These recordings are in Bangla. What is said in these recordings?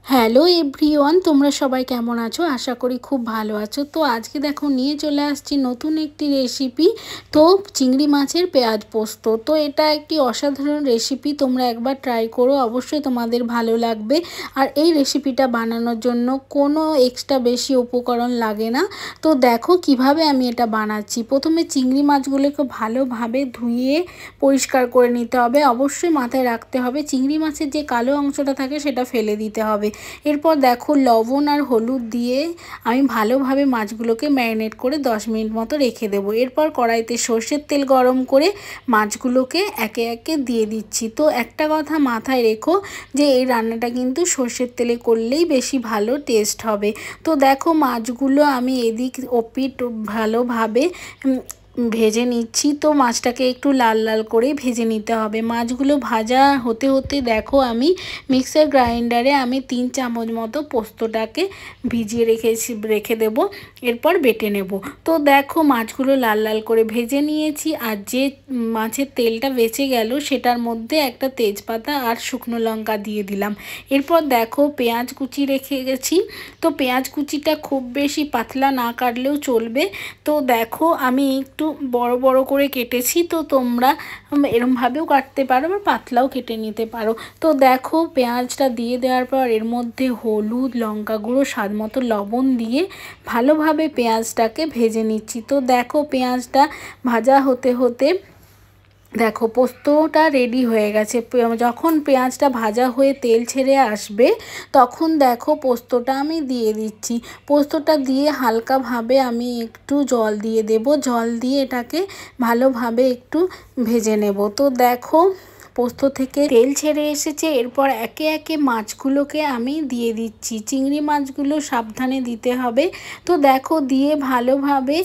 হ্যালো এভরিওয়ান, তোমরা সবাই কেমন আছো? আশা করি খুব ভালো আছো। তো আজকে দেখো নিয়ে চলে আসছি নতুন একটি রেসিপি। তো চিংড়ি মাছের পেঁয়াজ পোস্ত। তো এটা একটি অসাধারণ রেসিপি, তোমরা একবার ট্রাই করো, অবশ্যই তোমাদের ভালো লাগবে। আর এই রেসিপিটা বানানোর জন্য কোনো এক্সট্রা বেশি উপকরণ লাগে না। তো দেখো কিভাবে আমি এটা বানাচ্ছি। প্রথমে চিংড়ি মাছগুলোকে ভালোভাবে ধুয়ে পরিষ্কার করে নিতে হবে। অবশ্যই মাথায় রাখতে হবে চিংড়ি মাছের যে কালো অংশটা থাকে সেটা ফেলে দিতে হবে। এরপর দেখো লবণ আর হলুদ দিয়ে আমি ভালোভাবে মাছগুলোকে ম্যারিনেট করে 10 মিনিট মতো রেখে দেবো। এরপর কড়াইতে সর্ষের তেল গরম করে মাছগুলোকে একে একে দিয়ে দিচ্ছি। তো একটা কথা মাথায় রেখো যে এই রান্নাটা কিন্তু সর্ষের তেলে করলেই বেশি ভালো টেস্ট হবে। তো দেখো মাছগুলো আমি এদিক ওপিট ভালোভাবে ভেজে নিচ্ছি। তো মাছটাকে একটু লাল লাল করে ভেজে নিতে হবে। মাছগুলো ভাজা হতে হতে দেখো আমি মিক্সার গ্রাইন্ডারে আমি 3 চামচ মতো পোস্তটাকে ভিজিয়ে রেখে দেবো। এরপর বেটে নেব। তো দেখো মাছগুলো লাল লাল করে ভেজে নিয়েছি। আর যে মাছের তেলটা বেঁচে গেল সেটার মধ্যে একটা তেজপাতা আর শুকনো লঙ্কা দিয়ে দিলাম। এরপর দেখো পেঁয়াজ কুচি রেখে গেছি। তো পেঁয়াজ কুচিটা খুব বেশি পাতলা না কাটলেও চলবে। তো দেখো আমি একটু বড় বড় করে কেটেছি। তো তোমরা এরমভাবেও কাটতে পারো বা পাতলাও কেটে নিতে পারো। তো দেখো পেঁয়াজটা দিয়ে দেওয়ার পর এর মধ্যে হলুদ, লঙ্কা গুঁড়ো, স্বাদ মতো লবণ দিয়ে ভালোভাবে পেঁয়াজটাকে ভেজে নিচ্ছি। তো দেখো পেঁয়াজটা ভাজা হতে হতে দেখো পোস্তটা রেডি হয়ে গেছে। যখন পেঁয়াজটা ভাজা হয়ে তেল ছেড়ে আসবে তখন দেখো পোস্তটা আমি দিয়ে দিচ্ছি। পোস্তটা দিয়ে হালকাভাবে আমি একটু জল দিয়ে দেব। জল দিয়ে এটাকে ভালোভাবে একটু ভেজে নেব। তো দেখো পোস্ত থেকে তেল ছেড়ে এসেছে। এরপর একে একে মাছগুলোকে আমি দিয়ে দিচ্ছি। চিংড়ি মাছগুলো সাবধানে দিতে হবে। তো দেখো দিয়ে ভালোভাবে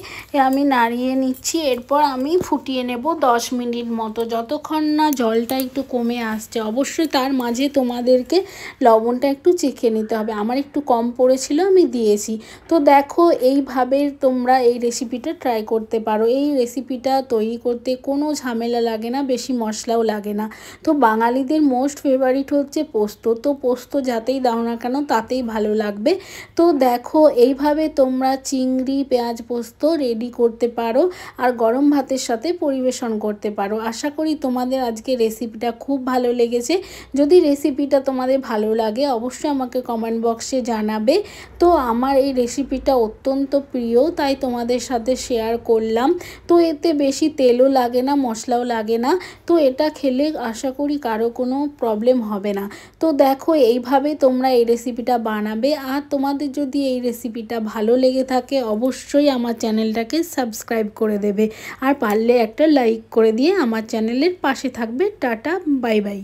আমি নাড়িয়ে নিচ্ছি। এরপর আমি ফুটিয়ে নেব 10 মিনিট মতো, যতক্ষণ না জলটা একটু কমে আসছে। অবশ্যই তার মাঝে তোমাদেরকে লবণটা একটু চেখে নিতে হবে। আমার একটু কম পড়েছিল, আমি দিয়েছি। তো দেখো এইভাবে তোমরা এই রেসিপিটা ট্রাই করতে পারো। এই রেসিপিটা তৈরি করতে কোনো ঝামেলা লাগে না, বেশি মশলাও লাগে না। তো বাঙালিদের মোস্ট ফেভারিট হচ্ছে পোস্ত। তো পোস্ত যাতেই দাও না কেন তাতেই ভালো লাগবে। তো দেখো এইভাবে তোমরা চিংড়ি পেঁয়াজ পোস্ত রেডি করতে পারো আর গরম ভাতের সাথে পরিবেশন করতে পারো। আশা করি তোমাদের আজকে রেসিপিটা খুব ভালো লেগেছে। যদি রেসিপিটা তোমাদের ভালো লাগে অবশ্যই আমাকে কমেন্ট বক্সে জানাবে। তো আমার এই রেসিপিটা অত্যন্ত প্রিয়, তাই তোমাদের সাথে শেয়ার করলাম। তো এতে বেশি তেলও লাগে না, মশলাও লাগে না। তো এটা খেলে আশা করি কারো কোনো প্রবলেম হবে না। তো দেখো এইভাবে তোমরা এই রেসিপিটা বানাবে। আর তোমাদের যদি এই রেসিপিটা ভালো লেগে থাকে অবশ্যই আমার চ্যানেলটাকে সাবস্ক্রাইব করে দেবে। আর পারলে একটা লাইক করে দিয়ে আমার চ্যানেলের পাশে থাকবে। Tata, bye bye.